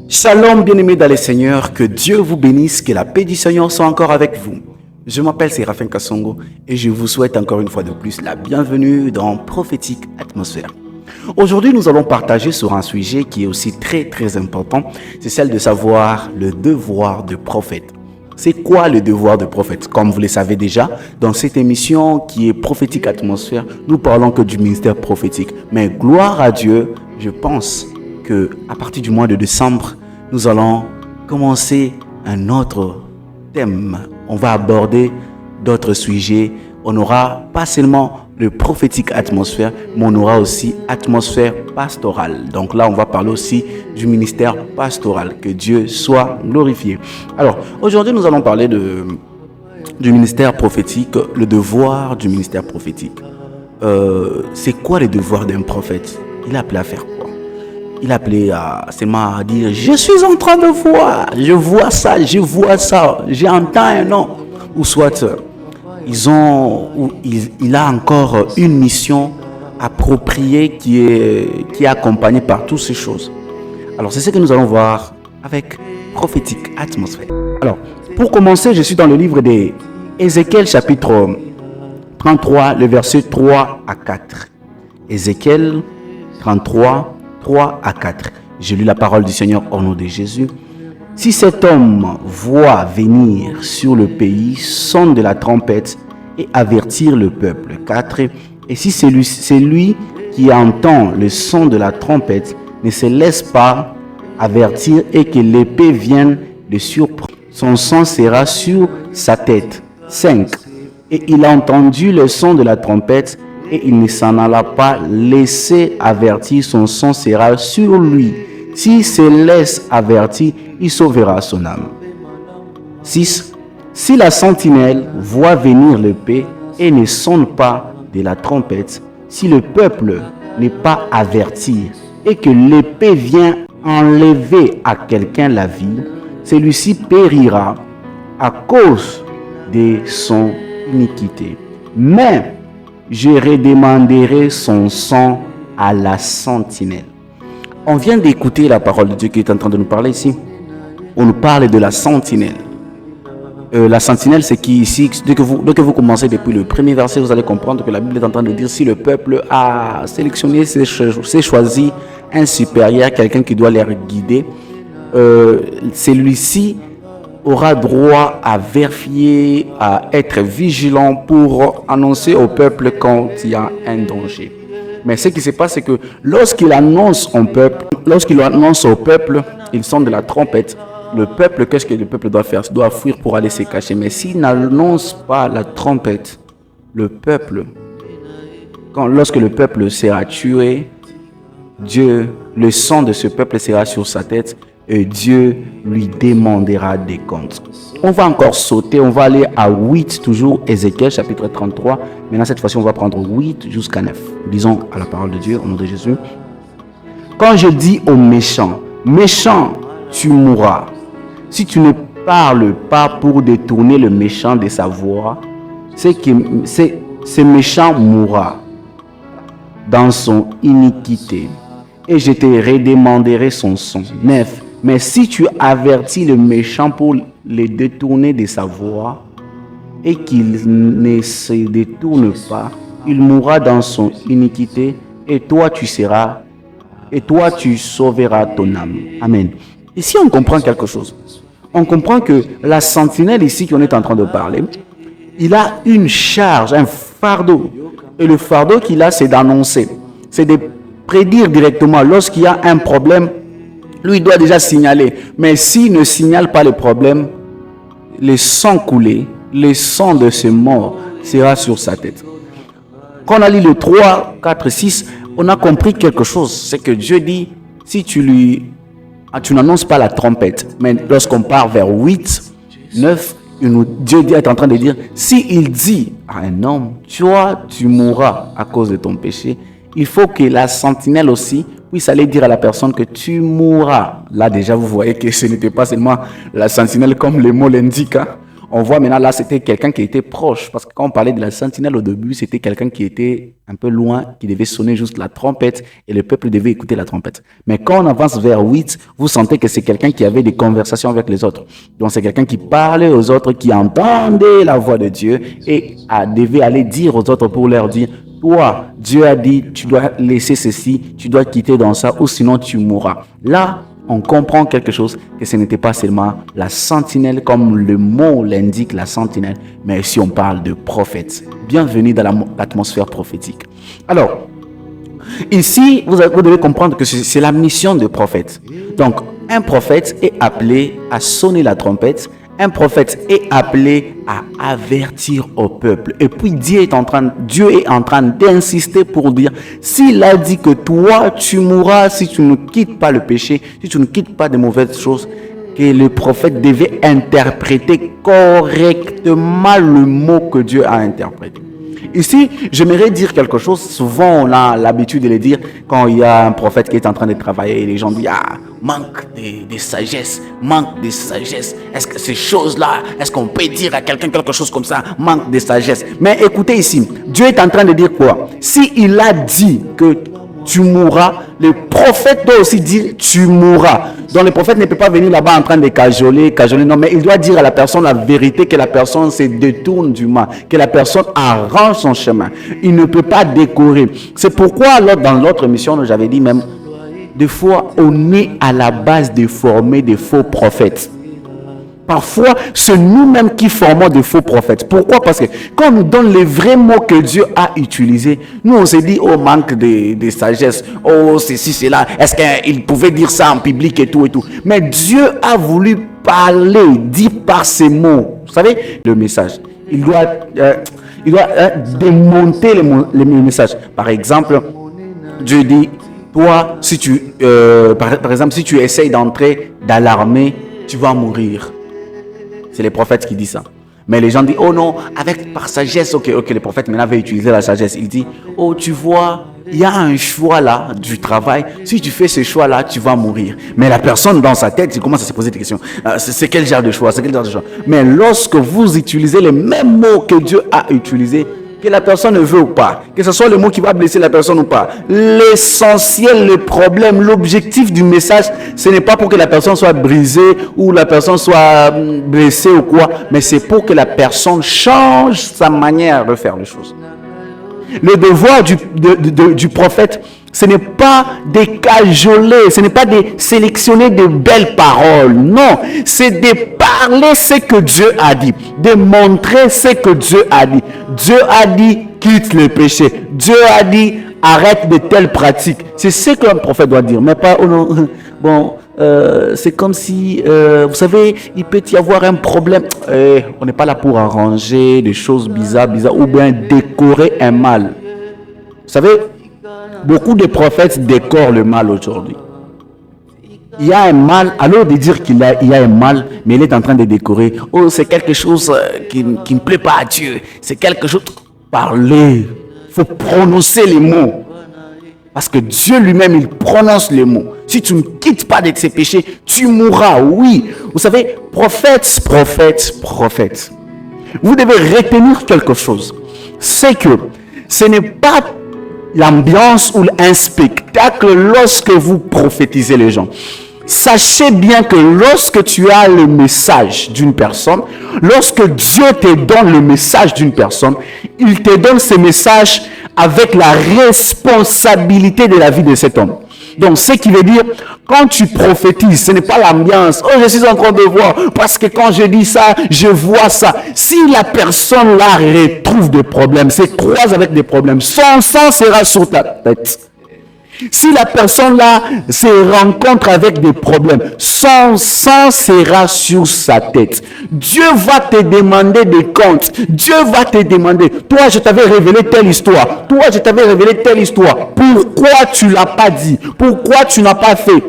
Shalom bien-aimés dans les Seigneurs, que Dieu vous bénisse, que la paix du Seigneur soit encore avec vous. Je m'appelle Séraphin Kassongo et je vous souhaite encore une fois de plus la bienvenue dans Prophétique Atmosphère. Aujourd'hui, nous allons partager sur un sujet qui est aussi très important, c'est celle de savoir le devoir de prophète. C'est quoi le devoir de prophète? Comme vous le savez déjà, dans cette émission qui est Prophétique Atmosphère, nous parlons que du ministère prophétique. Mais gloire à Dieu, je pense que à partir du mois de décembre, nous allons commencer un autre thème. On va aborder d'autres sujets. On n'aura pas seulement le prophétique atmosphère, mais on aura aussi atmosphère pastorale. Donc là, on va parler aussi du ministère pastoral. Que Dieu soit glorifié. Alors, aujourd'hui, nous allons parler du ministère prophétique, le devoir du ministère prophétique. C'est quoi le devoir d'un prophète? Il est appelé à faire quoi? Il est appelé seulement à dire « Je suis en train de voir, je vois ça, j'entends un nom. » Ou soit, il a encore une mission appropriée qui est accompagnée par toutes ces choses. Alors, c'est ce que nous allons voir avec Prophétique Atmosphère. Alors, pour commencer, je suis dans le livre d'Ézéchiel chapitre 33, le verset 3 à 4. Ézéchiel 33, 3 à 4. J'ai lu la parole du Seigneur au nom de Jésus. Si cet homme voit venir sur le pays son de la trompette et avertir le peuple. 4. Et si c'est lui qui entend le son de la trompette ne se laisse pas avertir et que l'épée vienne le surprendre, son sang sera sur sa tête. 5. Et il a entendu le son de la trompette et il ne s'en alla pas laisser avertir, son sang sera sur lui. S'il se laisse avertir, il sauvera son âme. 6. Si la sentinelle voit venir l'épée et ne sonne pas de la trompette, si le peuple n'est pas averti et que l'épée vient enlever à quelqu'un la vie, celui-ci périra à cause de son iniquité. Mais je redemanderai son sang à la sentinelle. On vient d'écouter la parole de Dieu qui est en train de nous parler ici. On nous parle de la sentinelle. La sentinelle, c'est qui ici, dès que vous commencez depuis le premier verset, vous allez comprendre que la Bible est en train de dire si le peuple a sélectionné, s'est choisi un supérieur, quelqu'un qui doit les guider, celui-ci aura droit à vérifier, à être vigilant pour annoncer au peuple quand il y a un danger. Mais ce qui se passe, c'est que lorsqu'il annonce au peuple, il sonne de la trompette. Le peuple, qu'est-ce que le peuple doit faire? Il doit fuir pour aller se cacher. Mais s'il n'annonce pas la trompette, le peuple, lorsque le peuple sera tué, le sang de ce peuple sera sur sa tête et Dieu lui demandera des comptes. On va encore sauter, on va aller à 8, toujours Ézéchiel chapitre 33. Maintenant, cette fois-ci, on va prendre 8 jusqu'à 9. Lisons à la parole de Dieu, au nom de Jésus. Quand je dis au méchant, méchant, tu mourras. Si tu ne parles pas pour détourner le méchant de sa voie, ce méchant mourra dans son iniquité. Et je te redemanderai son sang. 9. Mais si tu avertis le méchant pour le détourner de sa voie et qu'il ne se détourne pas, il mourra dans son iniquité et toi tu sauveras ton âme. Amen. Ici on comprend quelque chose. On comprend que la sentinelle ici qu'on est en train de parler, il a une charge, un fardeau. Et le fardeau qu'il a, c'est d'annoncer. C'est de prédire directement lorsqu'il y a un problème. Lui, il doit déjà signaler. Mais s'il ne signale pas le problème, le sang coulé, le sang de ce mort sera sur sa tête. Quand on a lu le 3, 4, 6, on a compris quelque chose. C'est que Dieu dit, si tu n'annonces pas la trompette. Mais lorsqu'on part vers 8, 9, Dieu est en train de dire, si il dit à un homme, toi, tu mourras à cause de ton péché, il faut que la sentinelle aussi puisse aller dire à la personne que tu mourras. Là déjà, vous voyez que ce n'était pas seulement la sentinelle comme le mot l'indique. on voit maintenant là, c'était quelqu'un qui était proche. Parce que quand on parlait de la sentinelle au début, c'était quelqu'un qui était un peu loin, qui devait sonner juste la trompette et le peuple devait écouter la trompette. Mais quand on avance vers 8, vous sentez que c'est quelqu'un qui avait des conversations avec les autres. Donc c'est quelqu'un qui parlait aux autres, qui entendait la voix de Dieu et devait aller dire aux autres pour leur dire: toi, Dieu a dit, tu dois laisser ceci, tu dois quitter dans ça, ou sinon tu mourras. Là, on comprend quelque chose, que ce n'était pas seulement la sentinelle, comme le mot l'indique, la sentinelle, mais si on parle de prophète. Bienvenue dans l'atmosphère prophétique. Alors, ici, vous devez comprendre que c'est la mission de prophète. Donc, un prophète est appelé à sonner la trompette. Un prophète est appelé à avertir au peuple. Et puis Dieu est en train d'insister pour dire: s'il a dit que toi tu mourras si tu ne quittes pas le péché, si tu ne quittes pas de mauvaises choses, que le prophète devait interpréter correctement le mot que Dieu a interprété. Ici, j'aimerais dire quelque chose. Souvent, on a l'habitude de le dire quand il y a un prophète qui est en train de travailler et les gens disent: ah, manque de sagesse, manque de sagesse. Est-ce que ces choses-là, est-ce qu'on peut dire à quelqu'un quelque chose comme ça? Manque de sagesse. Mais écoutez ici, Dieu est en train de dire quoi? S'il a dit que tu mourras, le prophète doit aussi dire tu mourras. Donc le prophète ne peut pas venir là-bas en train de cajoler, non, mais il doit dire à la personne la vérité, que la personne se détourne du mal, que la personne arrange son chemin. Il ne peut pas décorer. C'est pourquoi dans l'autre mission, j'avais dit même, des fois on est à la base de former des faux prophètes. Parfois, c'est nous-mêmes qui formons de faux prophètes. Pourquoi? Parce que quand on nous donne les vrais mots que Dieu a utilisés, nous on se dit: oh, manque de sagesse, oh, ceci, cela, est-ce qu'il pouvait dire ça en public et tout et tout. Mais Dieu a voulu parler, dire par ses mots. Vous savez, le message, il doit démonter les messages. Par exemple, Dieu dit: toi, si par exemple, si tu essayes d'entrer dans l'armée, tu vas mourir. C'est les prophètes qui disent ça. Mais les gens disent: oh non, par sagesse, ok, les prophètes maintenant veulent utiliser la sagesse. Il dit: oh, tu vois, il y a un choix là du travail. Si tu fais ce choix là, tu vas mourir. Mais la personne dans sa tête, il commence à se poser des questions. C'est quel genre de choix? Mais lorsque vous utilisez les mêmes mots que Dieu a utilisés, que la personne ne veut ou pas, que ce soit le mot qui va blesser la personne ou pas, l'essentiel, le problème, l'objectif du message, ce n'est pas pour que la personne soit brisée ou la personne soit blessée ou quoi, mais c'est pour que la personne change sa manière de faire les choses. Le devoir du prophète, ce n'est pas de cajoler, ce n'est pas de sélectionner de belles paroles. Non, c'est de parler ce que Dieu a dit, de montrer ce que Dieu a dit. Dieu a dit: quitte le péché. Dieu a dit: arrête de telles pratiques. C'est ce qu'un prophète doit dire, mais pas: oh non, bon, c'est comme si, vous savez, il peut y avoir un problème. On n'est pas là pour arranger des choses bizarres, ou bien décorer un mal. Vous savez, beaucoup de prophètes décorent le mal aujourd'hui. Il y a un mal, alors de dire qu'il y a un mal, mais il est en train de décorer. Oh, c'est quelque chose qui ne plaît pas à Dieu. C'est quelque chose. Parler. Il faut prononcer les mots. Parce que Dieu lui-même, il prononce les mots. Si tu ne quittes pas de tes péchés, tu mourras. Oui. Vous savez, prophète. Vous devez retenir quelque chose. C'est que ce n'est pas l'ambiance ou un spectacle lorsque vous prophétisez les gens. Sachez bien que lorsque tu as le message d'une personne, lorsque Dieu te donne le message d'une personne, il te donne ce message avec la responsabilité de la vie de cet homme. Donc, ce qui veut dire, quand tu prophétises, ce n'est pas l'ambiance. Oh, je suis en train de voir, parce que quand je dis ça, je vois ça. Si la personne là retrouve des problèmes, se croise avec des problèmes, son sang sera sur ta tête. Si la personne là se rencontre avec des problèmes, son sang sera sur sa tête. Dieu va te demander des comptes. Dieu va te demander: toi, je t'avais révélé telle histoire. Toi, je t'avais révélé telle histoire. Pourquoi tu l'as pas dit? Pourquoi tu n'as pas fait?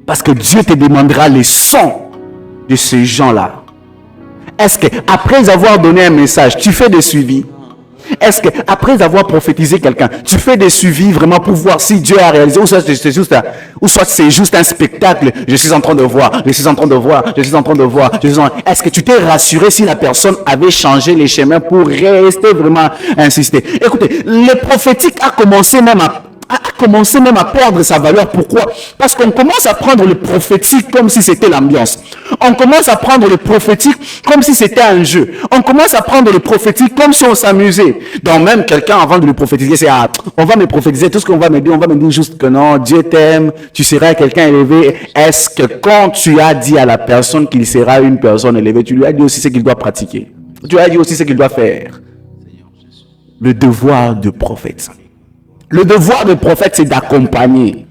Parce que Dieu te demandera les sons de ces gens-là. Est-ce que après avoir donné un message, tu fais des suivis? Est-ce que après avoir prophétisé quelqu'un, tu fais des suivis vraiment pour voir si Dieu a réalisé, ou soit c'est juste un spectacle, je suis en train de voir, je suis en train de voir, je suis en train de voir, Est-ce que tu t'es rassuré si la personne avait changé les chemins pour rester vraiment insister? Écoutez, le prophétique a commencé même à perdre sa valeur. Pourquoi? Parce qu'on commence à prendre le prophétique comme si c'était l'ambiance. On commence à prendre le prophétique comme si c'était un jeu. On commence à prendre le prophétique comme si on s'amusait. Donc même quelqu'un, avant de le prophétiser, c'est on va me prophétiser, tout ce qu'on va me dire, on va me dire juste que non, Dieu t'aime, tu seras quelqu'un élevé. Est-ce que quand tu as dit à la personne qu'il sera une personne élevée, tu lui as dit aussi ce qu'il doit pratiquer? Tu lui as dit aussi ce qu'il doit faire? Le devoir de prophète. Le devoir de prophète, c'est d'accompagner.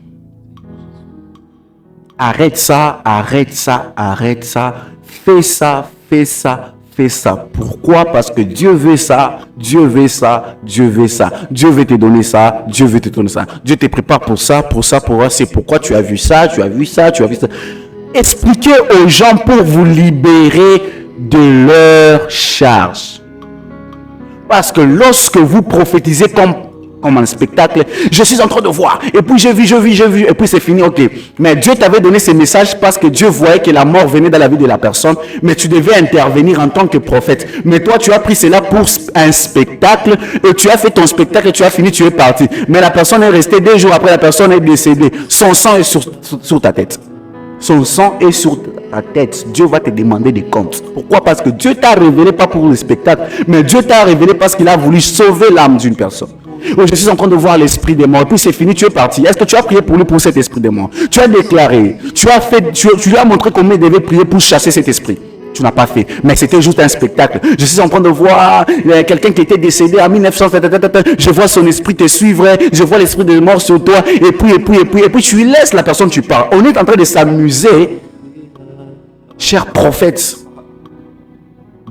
Arrête ça, arrête ça, arrête ça. Fais ça, fais ça, fais ça. Pourquoi? Parce que Dieu veut ça, Dieu veut ça, Dieu veut ça. Dieu veut te donner ça, Dieu veut te donner ça. Dieu te prépare pour ça, pour ça, pour ça. C'est pourquoi tu as vu ça, tu as vu ça, tu as vu ça. Expliquez aux gens pour vous libérer de leur charge. Parce que lorsque vous prophétisez comme un spectacle, je suis en train de voir, et puis j'ai vu, et puis c'est fini, ok. Mais Dieu t'avait donné ces messages parce que Dieu voyait que la mort venait dans la vie de la personne, mais tu devais intervenir en tant que prophète. Mais toi, tu as pris cela pour un spectacle, et tu as fait ton spectacle, et tu as fini, tu es parti. Mais la personne est restée 2 jours après, la personne est décédée. Son sang est sur ta tête. Son sang est sur ta tête. Dieu va te demander des comptes. Pourquoi? Parce que Dieu t'a révélé pas pour le spectacle, mais Dieu t'a révélé parce qu'il a voulu sauver l'âme d'une personne. Oh, je suis en train de voir l'esprit des morts, et puis c'est fini, tu es parti. Est-ce que tu as prié pour lui, pour cet esprit des morts? Tu as déclaré, tu lui as montré comment il devait prier pour chasser cet esprit. Tu n'as pas fait, mais c'était juste un spectacle. Je suis en train de voir quelqu'un qui était décédé en 1900, je vois son esprit te suivre, je vois l'esprit des morts sur toi, et puis tu laisses la personne, tu parles. On est en train de s'amuser. Chers prophètes,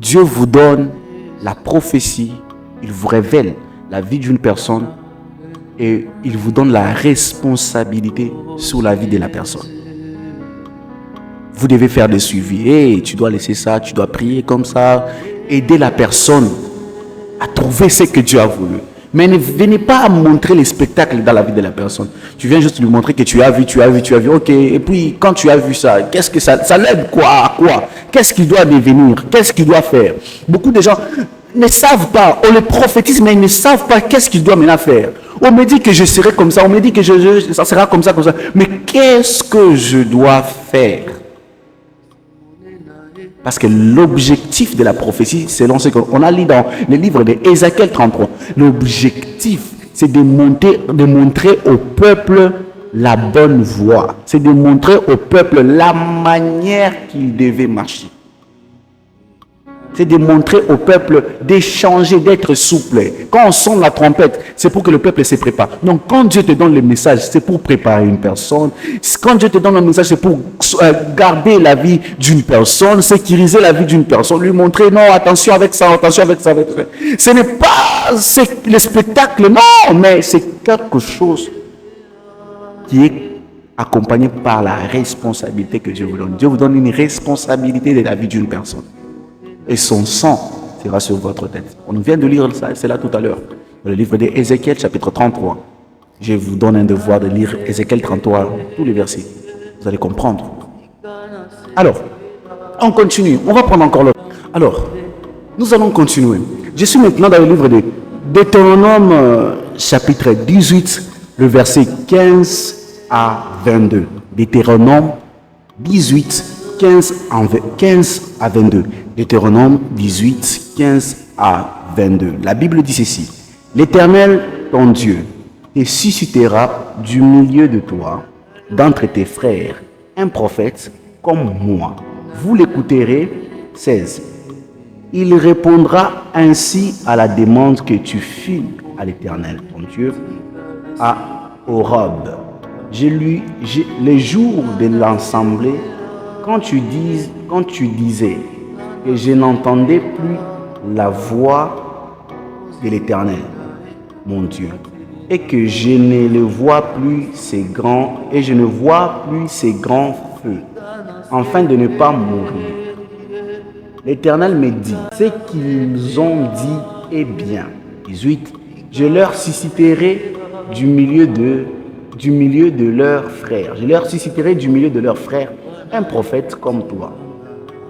Dieu vous donne la prophétie, il vous révèle la vie d'une personne et il vous donne la responsabilité sur la vie de la personne. Vous devez faire des suivis. Hey, tu dois laisser ça, tu dois prier comme ça, aider la personne à trouver ce que Dieu a voulu. Mais ne venez pas montrer les spectacles dans la vie de la personne. Tu viens juste lui montrer que tu as vu, ok. Et puis, quand tu as vu ça, qu'est-ce que ça l'aide quoi? Qu'est-ce qu'il doit devenir? Qu'est-ce qu'il doit faire? Beaucoup de gens ne savent pas. On les prophétise, mais ils ne savent pas qu'est-ce qu'ils doivent maintenant faire. On me dit que je serai comme ça. On me dit que ça sera comme ça, comme ça. Mais qu'est-ce que je dois faire? Parce que l'objectif de la prophétie, selon ce qu'on a lu dans le livre d'Ézéchiel 33, l'objectif, c'est de montrer au peuple la bonne voie. C'est de montrer au peuple la manière qu'il devait marcher. C'est de montrer au peuple d'échanger, d'être souple. Quand on sonne la trompette, c'est pour que le peuple se prépare. Donc, quand Dieu te donne le message, c'est pour préparer une personne. Quand Dieu te donne le message, c'est pour garder la vie d'une personne, sécuriser la vie d'une personne, lui montrer, non, attention avec ça, attention avec ça. Ce n'est pas le spectacle, non, mais c'est quelque chose qui est accompagné par la responsabilité que Dieu vous donne. Dieu vous donne une responsabilité de la vie d'une personne. Et son sang sera sur votre tête. On vient de lire ça, c'est là tout à l'heure. Dans le livre d'Ézéchiel, chapitre 33. Je vous donne un devoir de lire Ézéchiel 33, tous les versets. Vous allez comprendre. Alors, on continue. On va prendre encore l'autre. Alors, nous allons continuer. Je suis maintenant dans le livre de Deutéronome, chapitre 18, le verset 15 à 22. Deutéronome 18, 15 à 22. Deutéronome 18, 15 à 22. La Bible dit ceci. L'Éternel, ton Dieu, te suscitera du milieu de toi, d'entre tes frères, un prophète comme moi. Vous l'écouterez. 16. Il répondra ainsi à la demande que tu fis à l'Éternel, ton Dieu, à Horeb. Les jours de l'assemblée, quand tu disais que je n'entendais plus la voix de l'Éternel, mon Dieu, et que je ne le vois plus je ne vois plus ces grands feux, afin de ne pas mourir. L'Éternel me dit, ce qu'ils ont dit est bien. 18. Je leur susciterai du milieu de leurs frères. Je leur susciterai du milieu de leurs frères un prophète comme toi.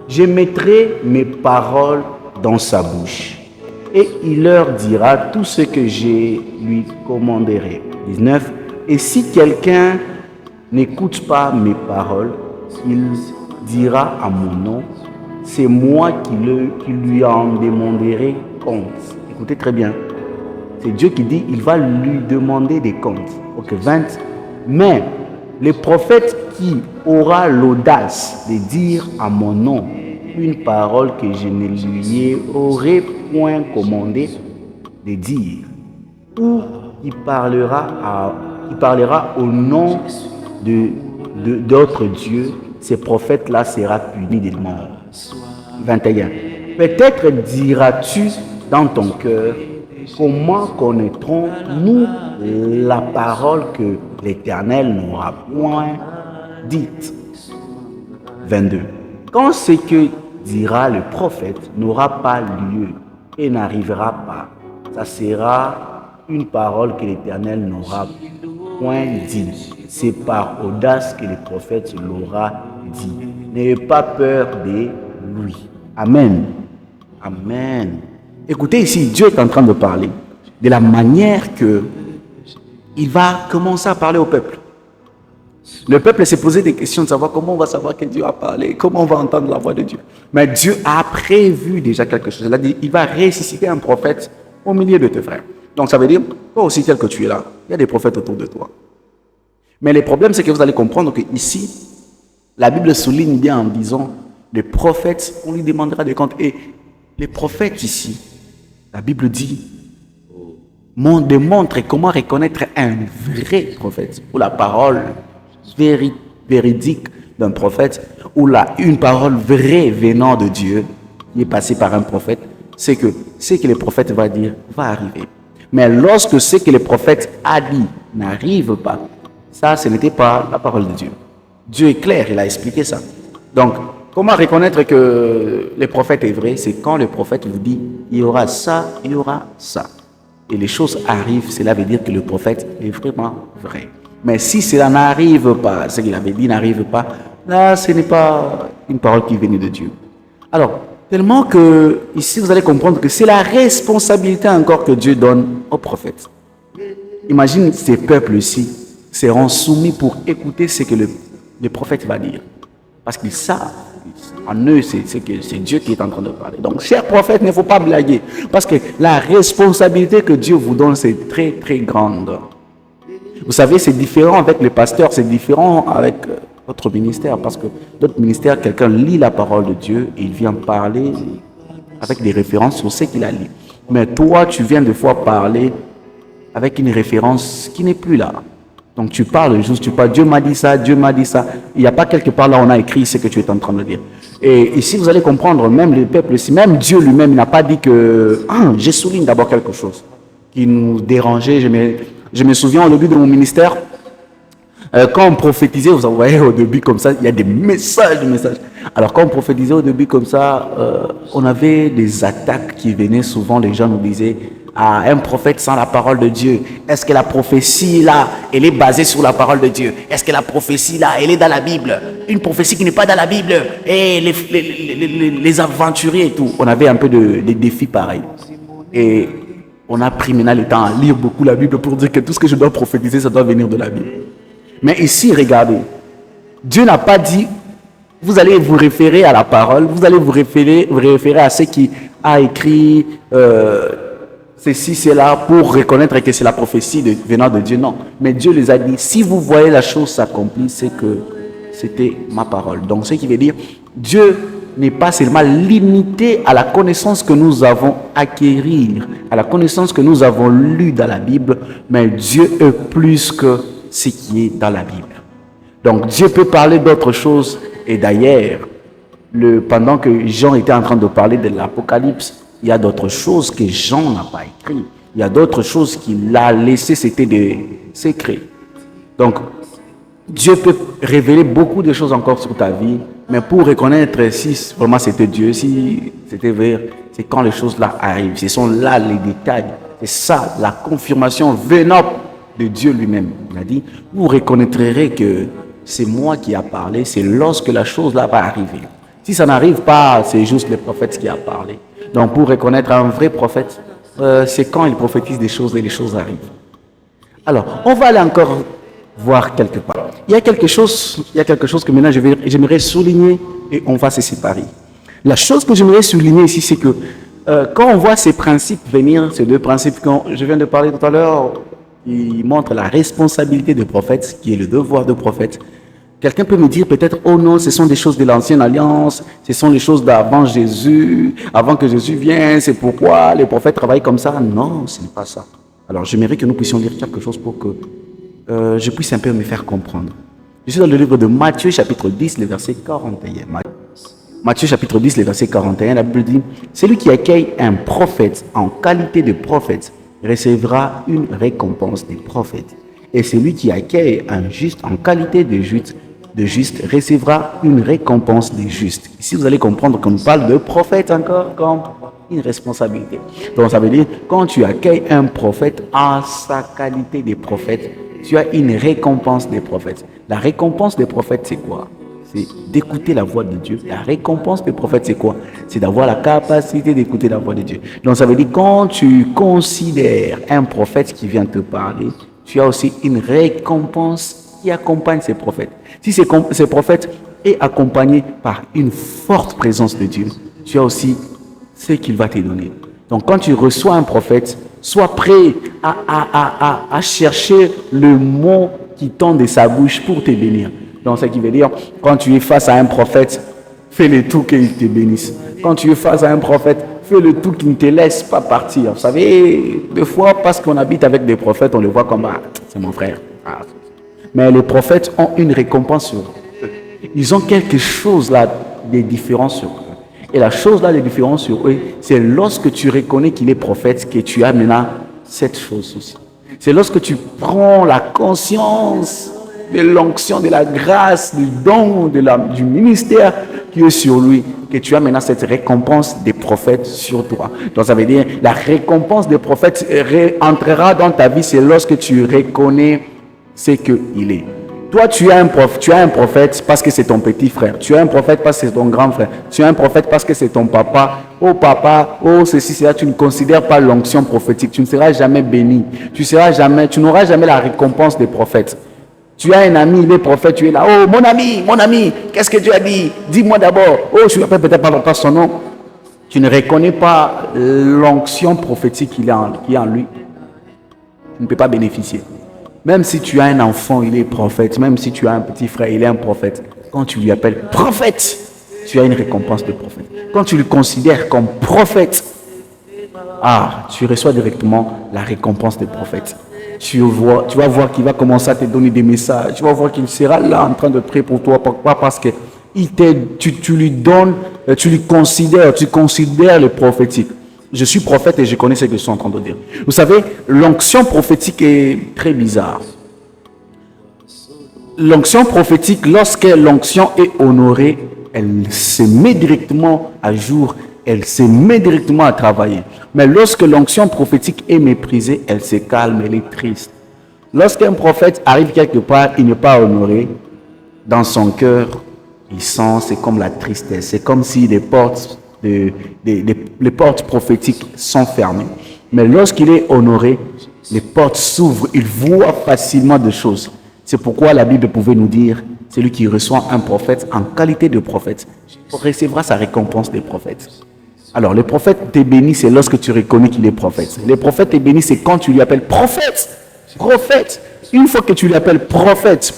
Je mettrai mes paroles dans sa bouche et il leur dira tout ce que je lui commanderai. 19. Et si quelqu'un n'écoute pas mes paroles, il dira à mon nom, c'est moi qui lui en demanderai compte. Écoutez très bien. C'est Dieu qui dit, il va lui demander des comptes. Ok, 20. Mais le prophète qui aura l'audace de dire à mon nom une parole que je ne lui aurais point commandé de dire, ou qui parlera au nom d'autres dieux, ce prophète-là sera puni de mort. 21. Peut-être diras-tu dans ton cœur, comment connaîtrons-nous la parole que l'Éternel n'aura point dite? 22. Quand ce que dira le prophète n'aura pas lieu et n'arrivera pas, ça sera une parole que l'Éternel n'aura point dit. C'est par audace que le prophète l'aura dit. N'ayez pas peur de lui. Amen. Amen. Écoutez ici, Dieu est en train de parler de la manière que il va commencer à parler au peuple. Le peuple s'est posé des questions de savoir comment on va savoir que Dieu a parlé, comment on va entendre la voix de Dieu. Mais Dieu a prévu déjà quelque chose. Il a dit, il va ressusciter un prophète au milieu de tes frères. Donc ça veut dire, toi aussi tel que tu es là, il y a des prophètes autour de toi. Mais le problème, c'est que vous allez comprendre que ici, la Bible souligne bien en disant, le prophète, on lui demandera des comptes. Et les prophètes ici, la Bible dit, démontre comment reconnaître un vrai prophète, ou la parole véridique d'un prophète, ou une parole vraie venant de Dieu, qui est passée par un prophète, c'est que ce que le prophète va dire va arriver. Mais lorsque ce que le prophète a dit n'arrive pas, ça, ce n'était pas la parole de Dieu. Dieu est clair, il a expliqué ça. Donc, comment reconnaître que le prophète est vrai? C'est quand le prophète vous dit, il y aura ça, il y aura ça. Et les choses arrivent, cela veut dire que le prophète est vraiment vrai. Mais si cela n'arrive pas, ce qu'il avait dit n'arrive pas, là, ce n'est pas une parole qui venait de Dieu. Alors, tellement que ici, vous allez comprendre que c'est la responsabilité encore que Dieu donne aux prophètes. Imagine ces peuples-ci seront soumis pour écouter ce que le prophète va dire. Parce qu'ils savent, en eux, c'est Dieu qui est en train de parler. Donc, chers prophètes, il ne faut pas blaguer. Parce que la responsabilité que Dieu vous donne, c'est très, très grande. Vous savez, c'est différent avec les pasteurs, c'est différent avec votre ministère. Parce que notre ministère, quelqu'un lit la parole de Dieu et il vient parler avec des références sur ce qu'il a lu. Mais toi, tu viens des fois parler avec une référence qui n'est plus là. Donc tu parles juste, tu parles, Dieu m'a dit ça, Dieu m'a dit ça. Il n'y a pas quelque part là où on a écrit ce que tu es en train de dire. Et ici, vous allez comprendre, même les peuples ici, même Dieu lui-même, il n'a pas dit que... je souligne d'abord quelque chose qui nous dérangeait. Je me souviens au début de mon ministère, quand on prophétisait, vous voyez au début comme ça, il y a des messages. Alors quand on prophétisait au début comme ça, on avait des attaques qui venaient souvent, les gens nous disaient... un prophète sans la parole de Dieu. Est-ce que la prophétie là, elle est basée sur la parole de Dieu? Est-ce que la prophétie là, elle est dans la Bible? Une prophétie qui n'est pas dans la Bible. Et les aventuriers et tout. On avait un peu de défis pareils. Et on a pris maintenant le temps à lire beaucoup la Bible pour dire que tout ce que je dois prophétiser, ça doit venir de la Bible. Mais ici, regardez. Dieu n'a pas dit, vous allez vous référer à la parole, vous allez vous référer à ce qui a écrit... ceci, c'est là pour reconnaître que c'est la prophétie venant de Dieu. Non, mais Dieu les a dit, si vous voyez la chose s'accomplir, c'est que c'était ma parole. Donc, ce qui veut dire, Dieu n'est pas seulement limité à la connaissance que nous avons acquérir, à la connaissance que nous avons lue dans la Bible, mais Dieu est plus que ce qui est dans la Bible. Donc, Dieu peut parler d'autres choses. Et d'ailleurs, pendant que Jean était en train de parler de l'Apocalypse, il y a d'autres choses que Jean n'a pas écrites. Il y a d'autres choses qu'il a laissées, c'était des secrets. Donc, Dieu peut révéler beaucoup de choses encore sur ta vie, mais pour reconnaître si vraiment c'était Dieu, si c'était vrai, c'est quand les choses là arrivent. Ce sont là les détails C'est ça, la confirmation venant de Dieu lui-même. Il a dit, vous reconnaîtrez que c'est moi qui a parlé, c'est lorsque la chose là va arriver. Si ça n'arrive pas, c'est juste le prophète qui a parlé. Donc pour reconnaître un vrai prophète, c'est quand il prophétise des choses et les choses arrivent. Alors, on va aller encore voir quelque part. Il y a quelque chose que maintenant j'aimerais souligner et on va se séparer. La chose que j'aimerais souligner ici, c'est que quand on voit ces principes venir, ces deux principes que je viens de parler tout à l'heure, qui montrent la responsabilité de prophète, qui est le devoir de prophète. Quelqu'un peut me dire peut-être, oh non, ce sont des choses de l'ancienne alliance, ce sont les choses d'avant Jésus, avant que Jésus vienne, c'est pourquoi les prophètes travaillent comme ça. Non, ce n'est pas ça. Alors j'aimerais que nous puissions lire quelque chose pour que je puisse un peu me faire comprendre. Je suis dans le livre de Matthieu chapitre 10, le verset 41. Matthieu chapitre 10, le verset 41, la Bible dit, « Celui qui accueille un prophète en qualité de prophète recevra une récompense des prophètes. Et celui qui accueille un juste en qualité de juste recevra une récompense des justes. » Ici, vous allez comprendre qu'on parle de prophète encore comme une responsabilité. Donc, ça veut dire, quand tu accueilles un prophète en sa qualité de prophète, tu as une récompense des prophètes. La récompense des prophètes, c'est quoi? C'est d'écouter la voix de Dieu. La récompense des prophètes, c'est quoi? C'est d'avoir la capacité d'écouter la voix de Dieu. Donc, ça veut dire, quand tu considères un prophète qui vient te parler, tu as aussi une récompense qui accompagne ces prophètes. Si ces prophètes est accompagné par une forte présence de Dieu, tu as aussi ce qu'il va te donner. Donc, quand tu reçois un prophète, sois prêt à chercher le mot qui tombe de sa bouche pour te bénir. Donc, ce qui veut dire, quand tu es face à un prophète, fais le tout qu'il te bénisse. Quand tu es face à un prophète, fais le tout qu'il ne te laisse pas partir. Vous savez, des fois, parce qu'on habite avec des prophètes, on le voit comme, ah, c'est mon frère. Ah. Mais les prophètes ont une récompense sur eux. Ils ont quelque chose là, de différent sur eux. Et la chose là, de différent sur eux, c'est lorsque tu reconnais qu'il est prophète, que tu as maintenant cette chose aussi. C'est lorsque tu prends la conscience de l'onction, de la grâce, du don, du ministère qui est sur lui, que tu as maintenant cette récompense des prophètes sur toi. Donc ça veut dire, la récompense des prophètes entrera dans ta vie, c'est lorsque tu reconnais ce qu'il est. Toi, tu as un prophète parce que c'est ton petit frère. Tu as un prophète parce que c'est ton grand frère. Tu as un prophète parce que c'est ton papa. Oh ceci, cela. Tu ne considères pas l'onction prophétique. Tu ne seras jamais béni. Tu n'auras jamais la récompense des prophètes. Tu as un ami, il est prophète, tu es là. Oh, mon ami, qu'est-ce que Dieu a dit? Dis-moi d'abord. Oh, je ne rappelle peut-être pas son nom. Tu ne reconnais pas l'onction prophétique qui est en lui. Tu ne peux pas bénéficier. Même si tu as un enfant, il est prophète. Même si tu as un petit frère, il est un prophète. Quand tu lui appelles prophète, tu as une récompense de prophète. Quand tu le considères comme prophète, tu reçois directement la récompense des prophètes. Tu vas voir qu'il va commencer à te donner des messages. Tu vas voir qu'il sera là en train de prier pour toi. Pourquoi? Parce que tu lui donnes, tu considères le prophétique. Je suis prophète et je connais ce que je suis en train de dire. Vous savez, l'onction prophétique est très bizarre. L'onction prophétique, lorsque l'onction est honorée, elle se met directement à jour, elle se met directement à travailler. Mais lorsque l'onction prophétique est méprisée, elle se calme, elle est triste. Lorsqu'un prophète arrive quelque part, il n'est pas honoré, dans son cœur, il sent, c'est comme la tristesse. C'est comme si les portes prophétiques sont fermées. Mais lorsqu'il est honoré, les portes s'ouvrent, il voit facilement des choses. C'est pourquoi la Bible pouvait nous dire, celui qui reçoit un prophète en qualité de prophète recevra sa récompense des prophètes. Alors, le prophète t'est béni, c'est lorsque tu reconnais qu'il est prophète. Le prophète t'est béni, c'est quand tu lui appelles prophète. Prophète. Une fois que tu l'appelles prophète,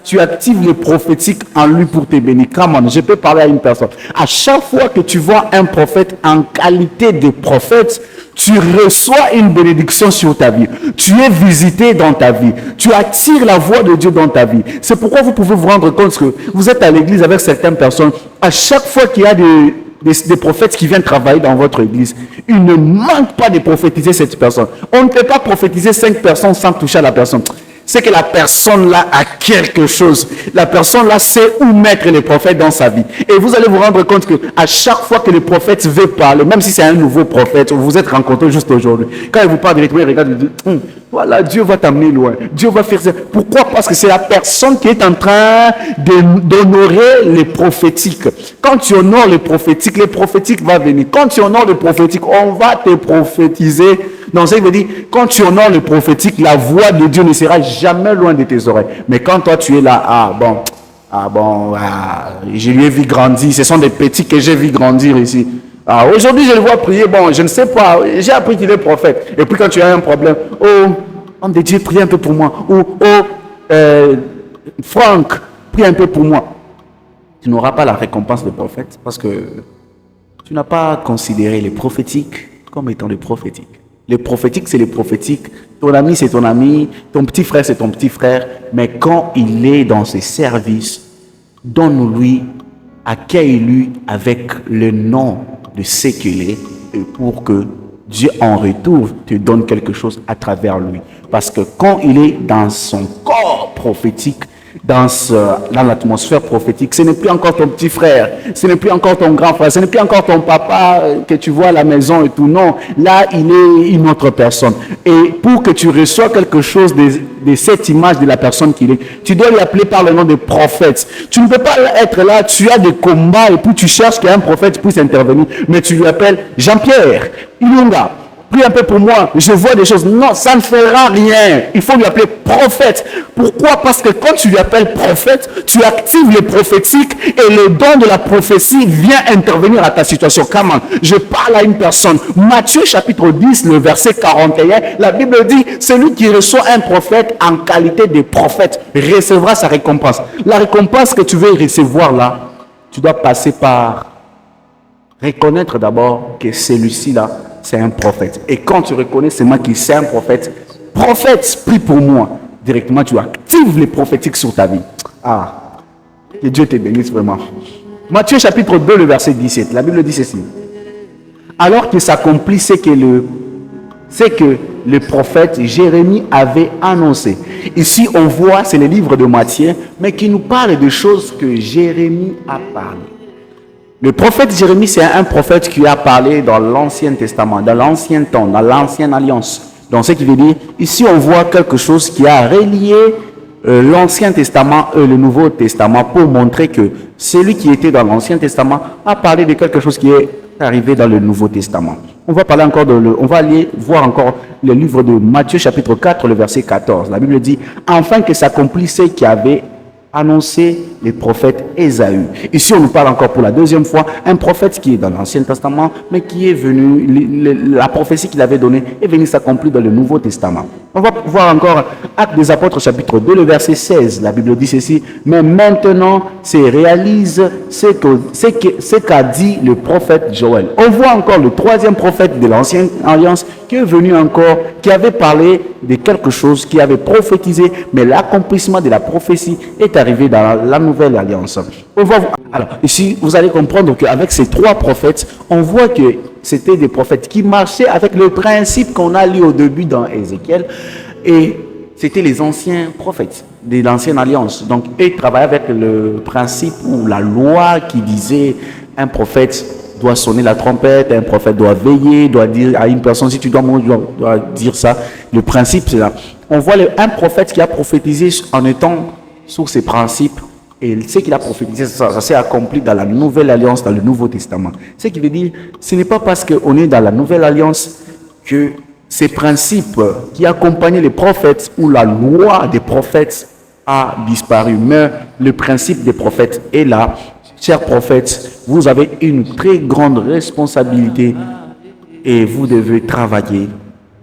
tu actives le prophétique en lui pour te bénir. Come on, je peux parler à une personne. À chaque fois que tu vois un prophète en qualité de prophète, tu reçois une bénédiction sur ta vie. Tu es visité dans ta vie. Tu attires la voix de Dieu dans ta vie. C'est pourquoi vous pouvez vous rendre compte que vous êtes à l'église avec certaines personnes. À chaque fois qu'il y a des prophètes qui viennent travailler dans votre église, il ne manque pas de prophétiser cette personne. On ne peut pas prophétiser 5 personnes sans toucher à la personne. c'est que la personne là a quelque chose. La personne là sait où mettre les prophètes dans sa vie. Et vous allez vous rendre compte que à chaque fois que le prophète veut parler, même si c'est un nouveau prophète, vous vous êtes rencontrés juste aujourd'hui, quand il vous parle directement, il regarde et dit, voilà, Dieu va t'amener loin. Dieu va faire ça. Pourquoi? Parce que c'est la personne qui est en train d'honorer les prophétiques. Quand tu honores les prophétiques va venir. Quand tu honores les prophétiques, on va te prophétiser. Donc, ça veut dire, quand tu honores le prophétique, la voix de Dieu ne sera jamais loin de tes oreilles. Mais quand toi, tu es là, je lui ai vu grandir. Ce sont des petits que j'ai vu grandir ici. Aujourd'hui, je le vois prier. Bon, je ne sais pas. J'ai appris qu'il est prophète. Et puis, quand tu as un problème, homme de Dieu, prie un peu pour moi. Franck, prie un peu pour moi. Tu n'auras pas la récompense de prophète parce que tu n'as pas considéré les prophétiques comme étant des prophétiques. Les prophétiques, c'est les prophétiques. Ton ami, c'est ton ami. Ton petit frère, c'est ton petit frère. Mais quand il est dans ses services, donne-lui, accueille-lui avec le nom de ce qu'il est, et pour que Dieu en retour te donne quelque chose à travers lui. Parce que quand il est dans son corps prophétique, dans l'atmosphère prophétique, ce n'est plus encore ton petit frère, ce n'est plus encore ton grand frère, ce n'est plus encore ton papa que tu vois à la maison et tout. Non, là, il est une autre personne. Et pour que tu reçoives quelque chose de cette image de la personne qu'il est, tu dois lui appeler par le nom de prophète. Tu ne peux pas être là, tu as des combats et puis tu cherches qu'un prophète puisse intervenir, mais tu lui appelles Jean-Pierre, Ilunga. Prie un peu pour moi, je vois des choses. Non, ça ne fera rien. Il faut lui appeler prophète. Pourquoi? Parce que quand tu lui appelles prophète, tu actives le prophétique et le don de la prophétie vient intervenir à ta situation. Comment? Je parle à une personne. Matthieu chapitre 10, le verset 41, la Bible dit, celui qui reçoit un prophète en qualité de prophète recevra sa récompense. La récompense que tu veux recevoir là, tu dois passer par reconnaître d'abord que celui-ci là, c'est un prophète. Et quand tu reconnais, c'est moi qui suis un prophète. Prophète, prie pour moi. Directement, tu actives les prophétiques sur ta vie. Que Dieu te bénisse vraiment. Matthieu chapitre 2, le verset 17. La Bible dit ceci. Alors qu'il s'accomplit ce que le prophète Jérémie avait annoncé. Ici, on voit, c'est le livre de Matthieu, mais qui nous parle de choses que Jérémie a parlé. Le prophète Jérémie, c'est un prophète qui a parlé dans l'Ancien Testament, dans l'Ancien temps, dans l'Ancienne Alliance. Donc, ce qui veut dire, ici, on voit quelque chose qui a relié l'Ancien Testament et le Nouveau Testament pour montrer que celui qui était dans l'Ancien Testament a parlé de quelque chose qui est arrivé dans le Nouveau Testament. On va parler encore on va aller voir encore le livre de Matthieu chapitre 4, le verset 14. La Bible dit, afin que s'accomplisse ce qui avait annoncé les prophètes Ésaü. Ici, on nous parle encore pour la deuxième fois, un prophète qui est dans l'Ancien Testament, mais qui est venu, la prophétie qu'il avait donnée est venue s'accomplir dans le Nouveau Testament. On va voir encore Actes des Apôtres, chapitre 2, le verset 16. La Bible dit ceci, mais maintenant, se réalise ce qu'a dit le prophète Joël. On voit encore le troisième prophète de l'Ancienne Alliance qui est venu encore, qui avait parlé de quelque chose, qui avait prophétisé, mais l'accomplissement de la prophétie est arrivé dans la Nouvelle Alliance. Alors, ici, vous allez comprendre qu'avec ces trois prophètes, on voit que c'était des prophètes qui marchaient avec le principe qu'on a lu au début dans Ézéchiel. Et c'était les anciens prophètes de l'Ancienne Alliance. Donc, ils travaillaient avec le principe ou la loi qui disait un prophète doit sonner la trompette, un prophète doit veiller, doit dire à une personne, si tu dois mourir, dois dire ça. Le principe, c'est là. On voit un prophète qui a prophétisé en étant sur ces principes. Et ce qu'il a prophétisé, ça s'est accompli dans la Nouvelle Alliance, dans le Nouveau Testament. Ce qui veut dire, ce n'est pas parce qu'on est dans la Nouvelle Alliance que ces principes qui accompagnaient les prophètes ou la loi des prophètes a disparu. Mais le principe des prophètes est là. Chers prophètes, vous avez une très grande responsabilité et vous devez travailler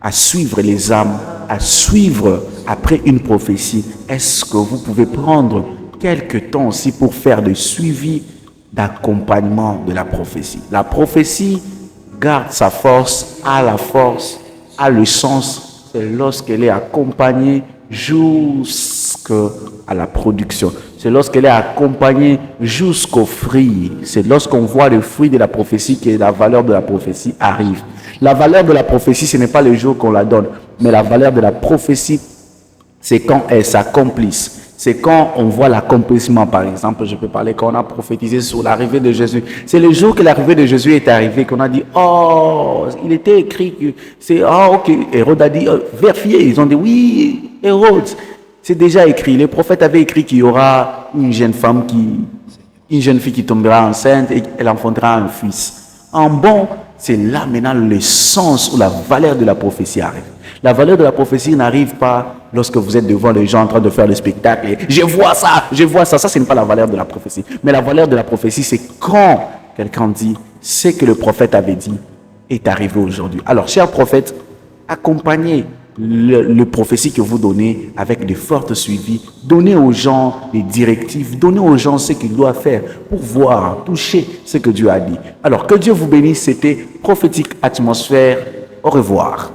à suivre les âmes, à suivre après une prophétie. Est-ce que vous pouvez prendre quelques temps aussi pour faire le suivi d'accompagnement de la prophétie? La prophétie garde sa force, a le sens, c'est lorsqu'elle est accompagnée jusqu'à la production. C'est lorsqu'elle est accompagnée jusqu'au fruit. C'est lorsqu'on voit le fruit de la prophétie que la valeur de la prophétie arrive. La valeur de la prophétie, ce n'est pas le jour qu'on la donne, mais la valeur de la prophétie, c'est quand elles s'accomplissent. C'est quand on voit l'accomplissement, par exemple, je peux parler quand on a prophétisé sur l'arrivée de Jésus. C'est le jour que l'arrivée de Jésus est arrivée qu'on a dit, oh, il était écrit que c'est, oh, ok. Hérode a dit, vérifiez. Ils ont dit, oui, Hérode, c'est déjà écrit. Les prophètes avaient écrit qu'il y aura une jeune fille qui tombera enceinte et elle enfantera un fils. En bon, c'est là maintenant le sens ou la valeur de la prophétie arrive. La valeur de la prophétie n'arrive pas lorsque vous êtes devant les gens en train de faire le spectacle et je vois ça. Ça, ce n'est pas la valeur de la prophétie. Mais la valeur de la prophétie, c'est quand quelqu'un dit ce que le prophète avait dit est arrivé aujourd'hui. Alors, chers prophètes, accompagnez le prophétie que vous donnez avec de fortes suivis. Donnez aux gens des directives, donnez aux gens ce qu'ils doivent faire pour voir, toucher ce que Dieu a dit. Alors, que Dieu vous bénisse. C'était Prophétique Atmosphère. Au revoir.